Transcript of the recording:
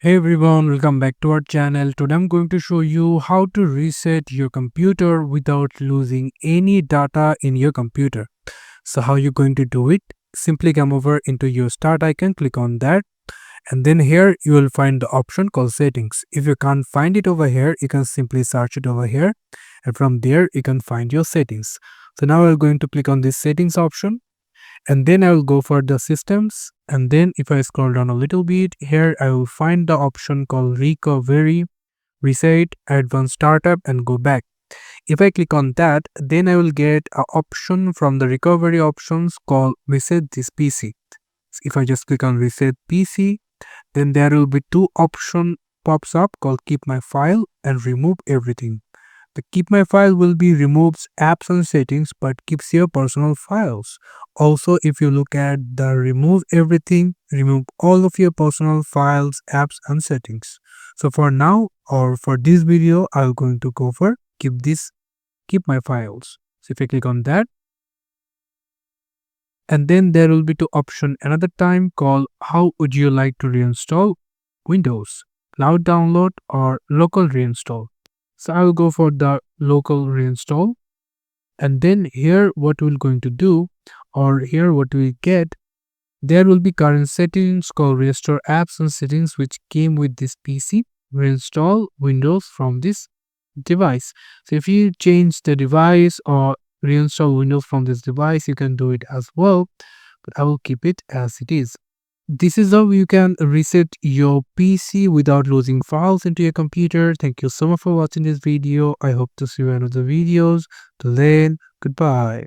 Hey everyone, welcome back to our channel. Today I'm going to show you how to reset your computer without losing any data in your computer. So how you're going to do it? Simply come over into your start icon, click on that, and then here you will find the option called settings. If you can't find it over here, you can simply search it over here, and from there you can find your settings. So now we're going to click on this settings option, and then I will go for the systems, and then if I scroll down a little bit here, I will find the option called recovery, reset, advanced startup, and go back. If I click on that, then I will get an option from the recovery options called reset this PC. If I just click on reset PC, then there will be two option pops up called keep my file and remove everything. The keep my file will be removes apps and settings but keeps your personal files. Also, if you look at the remove everything, remove all of your personal files, apps and settings. So for now or for this video, I'm going to go for keep my files. So if I click on that, and then there will be two option another time called how would you like to reinstall Windows, cloud download or local reinstall. So I will go for the local reinstall, and then here what we're going to do, or here what we get, there will be current settings called restore apps and settings which came with this PC. Reinstall Windows from this device. So if you change the device or reinstall Windows from this device, you can do it as well, but I will keep it as it is. This is how you can reset your PC without losing files into your computer. Thank you so much for watching this video. I hope to see you in other videos. Till then, goodbye.